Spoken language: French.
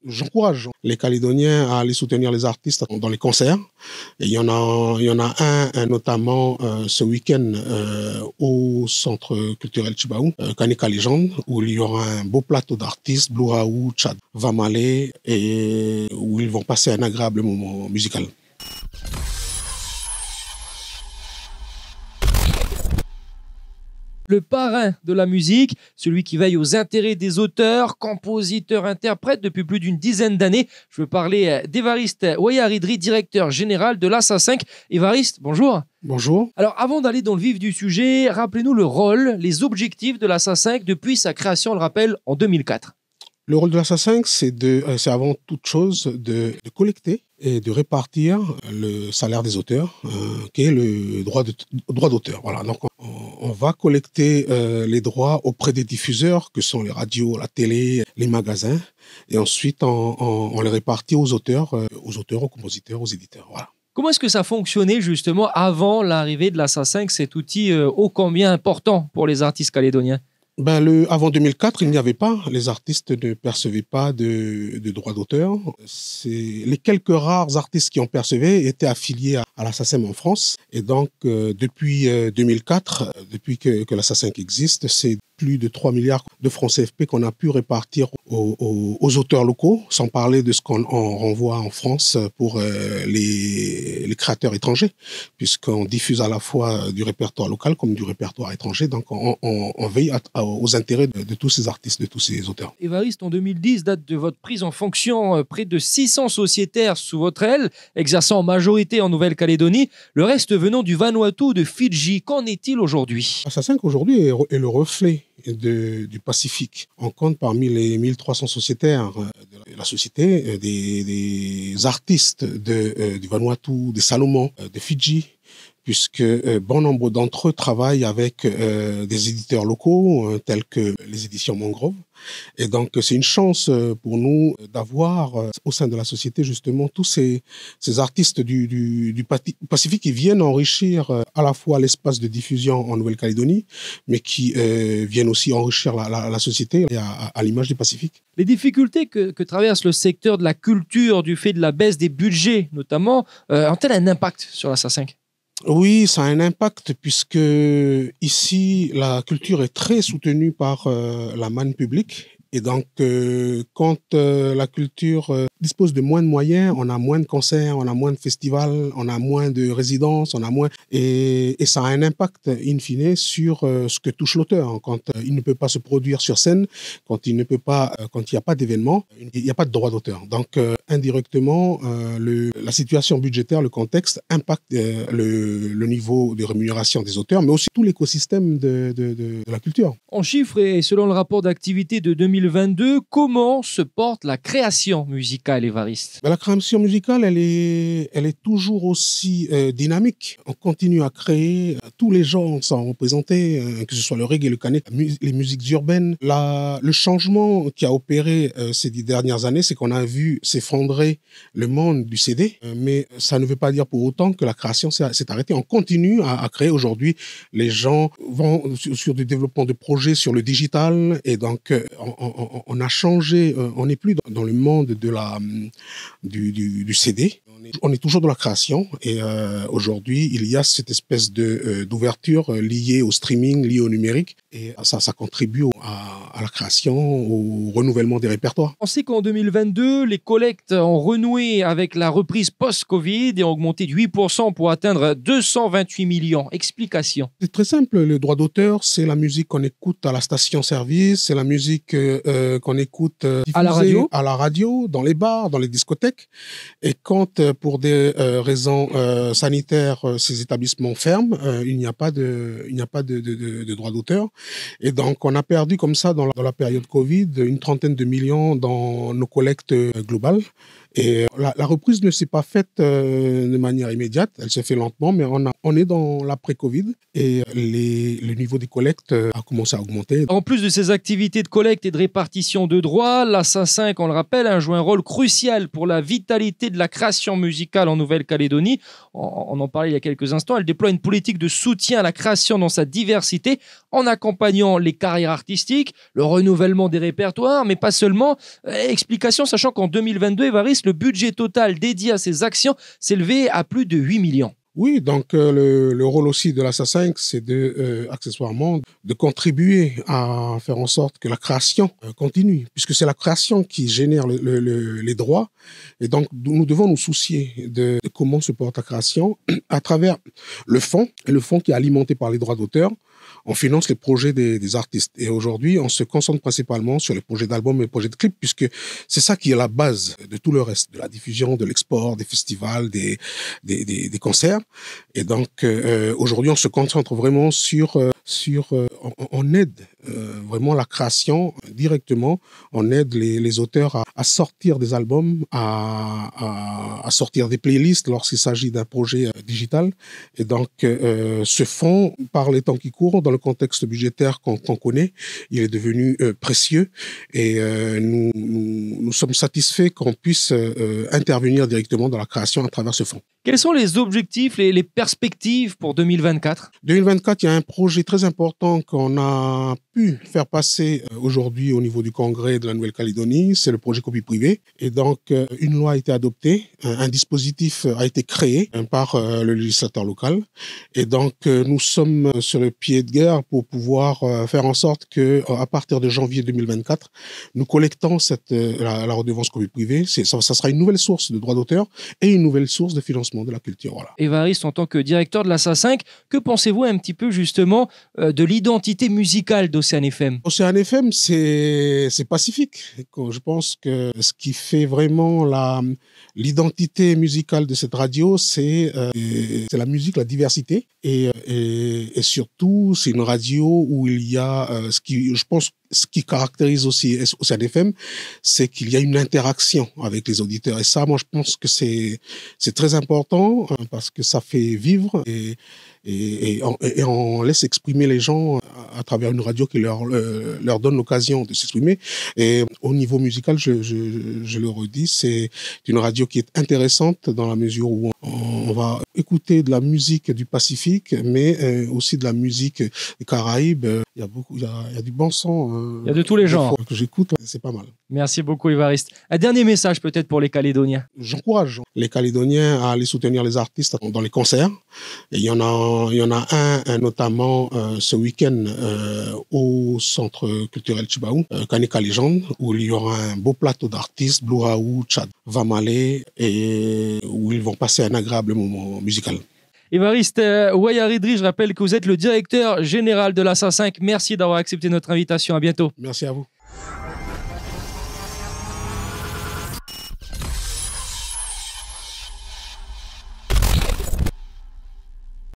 J'encourage les Calédoniens à aller soutenir les artistes dans les concerts. Et il y en a un notamment ce week-end au Centre culturel Chibaou, Kanika Légende, où il y aura un beau plateau d'artistes, Blue Raoult, Chad Vamalé, et où ils vont passer un agréable moment musical. Le parrain de la musique, celui qui veille aux intérêts des auteurs, compositeurs, interprètes depuis plus d'une dizaine d'années. Je veux parler d'Évariste Ouayaridri, directeur général de l'Assa 5. Évariste, bonjour. Bonjour. Alors, avant d'aller dans le vif du sujet, rappelez-nous le rôle, les objectifs de l'Assa 5 depuis sa création, on le rappelle, en 2004. Le rôle de l'Assa 5, c'est avant toute chose de collecter et de répartir le salaire des auteurs, qui est le droit d'auteur. Voilà. Donc, on va collecter les droits auprès des diffuseurs, que sont les radios, la télé, les magasins, et ensuite on les répartit aux auteurs, aux compositeurs, aux éditeurs. Voilà. Comment est-ce que ça fonctionnait justement avant l'arrivée de l'Assa 5, cet outil ô combien important pour les artistes calédoniens? Avant 2004, il n'y avait pas. Les artistes ne percevaient pas de droits d'auteur. Les quelques rares artistes qui en percevaient étaient affiliés à la SACEM en France. Et donc, depuis 2004, depuis que la SACEM existe, c'est plus de 3 milliards de francs CFP qu'on a pu répartir aux auteurs locaux, sans parler de ce qu'on renvoie en France pour les créateurs étrangers, puisqu'on diffuse à la fois du répertoire local comme du répertoire étranger. Donc, on veille aux intérêts de tous ces artistes, de tous ces auteurs. Évariste, en 2010, date de votre prise en fonction, près de 600 sociétaires sous votre aile, exerçant en majorité en Nouvelle-Calédonie, le reste venant du Vanuatu ou de Fidji. Qu'en est-il aujourd'hui? L'Assa 5 aujourd'hui est le reflet du Pacifique. On compte parmi les 1300 sociétaires de la société des artistes du Vanuatu, des Salomon, de Fidji, puisque bon nombre d'entre eux travaillent avec des éditeurs locaux tels que les éditions Mangrove. Et donc, c'est une chance pour nous d'avoir au sein de la société justement tous ces artistes du Pacifique qui viennent enrichir à la fois l'espace de diffusion en Nouvelle-Calédonie, mais qui viennent aussi enrichir la société à l'image du Pacifique. Les difficultés que traverse le secteur de la culture du fait de la baisse des budgets notamment, ont-elles un impact sur l'Assa 5? Oui, ça a un impact puisque ici, la culture est très soutenue par la manne publique. Et donc, quand la culture dispose de moins de moyens, on a moins de concerts, on a moins de festivals, on a moins de résidences, on a moins... Et ça a un impact, in fine, sur ce que touche l'auteur. Quand il ne peut pas se produire sur scène, quand il n'y a pas d'événement, il n'y a pas de droit d'auteur. Donc, indirectement, la situation budgétaire, le contexte impacte le niveau de rémunération des auteurs, mais aussi tout l'écosystème de la culture. En chiffres et selon le rapport d'activité de 2022, comment se porte la création musicale, Évariste? La création musicale, elle est toujours aussi dynamique. On continue à créer, tous les genres sont représentés, que ce soit le reggae, le kané, les musiques urbaines. Le changement qui a opéré ces 10 dernières années, c'est qu'on a vu s'effondrer le monde du CD, mais ça ne veut pas dire pour autant que la création s'est arrêtée. On continue à créer. Aujourd'hui, les gens vont sur du développement de projets sur le digital, et donc on a changé, on n'est plus dans le monde du CD. On est toujours dans la création, et aujourd'hui, il y a cette espèce d'ouverture liée au streaming, liée au numérique, et ça contribue à la création, au renouvellement des répertoires. On sait qu'en 2022, les collectes ont renoué avec la reprise post-Covid et ont augmenté de 8% pour atteindre 228 millions. Explication. C'est très simple, le droit d'auteur, c'est la musique qu'on écoute à la station-service, c'est la musique qu'on écoute diffusée à la radio, dans les bars, dans les discothèques. Et quand, pour des raisons sanitaires, ces établissements ferment, il n'y a pas de droit d'auteur. Et donc, on a perdu comme ça, dans la période Covid, une trentaine de millions dans nos collectes globales. Et la reprise ne s'est pas faite de manière immédiate, elle s'est fait lentement, mais on est dans l'après-Covid et le niveau des collectes a commencé à augmenter. En plus de ces activités de collecte et de répartition de droits, la SA5, on le rappelle, joue un rôle crucial pour la vitalité de la création musicale en Nouvelle-Calédonie. On en parlait il y a quelques instants. Elle déploie une politique de soutien à la création dans sa diversité en accompagnant les carrières artistiques, le renouvellement des répertoires, mais pas seulement. Explication, sachant qu'en 2022, Évariste, le budget total dédié à ces actions s'élevait à plus de 8 millions. Oui, donc le rôle aussi de la SA5, c'est accessoirement de contribuer à faire en sorte que la création continue, puisque c'est la création qui génère les droits. Et donc, nous devons nous soucier de comment se porte la création à travers le fonds qui est alimenté par les droits d'auteur. On finance les projets des artistes. Et aujourd'hui, on se concentre principalement sur les projets d'albums et les projets de clips, puisque c'est ça qui est la base de tout le reste, de la diffusion, de l'export, des festivals, des concerts. Et donc, aujourd'hui, on se concentre vraiment on aide vraiment la création directement. On aide les auteurs à sortir des albums, à sortir des playlists lorsqu'il s'agit d'un projet digital. Et donc, ce fonds, par les temps qui courent, dans le contexte budgétaire qu'on connaît, il est devenu précieux et nous sommes satisfaits qu'on puisse intervenir directement dans la création à travers ce fonds. Quels sont les objectifs, les perspectives pour 2024 ? 2024, il y a un projet très important qu'on a pu faire passer aujourd'hui au niveau du Congrès de la Nouvelle-Calédonie, c'est le projet copie privée. Et donc, une loi a été adoptée, un dispositif a été créé par le législateur local. Et donc, nous sommes sur le pied de guerre pour pouvoir faire en sorte que, à partir de janvier 2024, nous collectons la redevance copie privée. Ça sera une nouvelle source de droits d'auteur et une nouvelle source de financement de la culture. Voilà. Évariste, en tant que directeur de la SA5, que pensez-vous un petit peu justement de l'identité musicale d'Océane FM ? Océane FM, c'est pacifique. Je pense que ce qui fait vraiment l'identité musicale de cette radio, c'est la musique, la diversité. Et surtout, c'est une radio où il y a ce qui caractérise aussi Océane FM, c'est qu'il y a une interaction avec les auditeurs. Et ça, moi, je pense que c'est très important parce que ça fait vivre et on laisse exprimer les gens à travers une radio qui leur donne l'occasion de s'exprimer. Et au niveau musical, je le redis, c'est une radio qui est intéressante dans la mesure où on va écouter de la musique du Pacifique, mais aussi de la musique des Caraïbes. Il y a du bon son. Il y a de tous les genres. Que j'écoute, c'est pas mal. Merci beaucoup, Évariste. Un dernier message peut-être pour les Calédoniens. J'encourage les Calédoniens à aller soutenir les artistes dans les concerts. Et il y en a un notamment ce week-end au Centre culturel Chibaou, Kaneka Légende, où il y aura un beau plateau d'artistes, Blue Raoult, Chad Vamalé, et où ils vont passer un agréable moment musical. Évariste Wayaridri, je rappelle que vous êtes le directeur général de la SA5. Merci d'avoir accepté notre invitation. À bientôt. Merci à vous.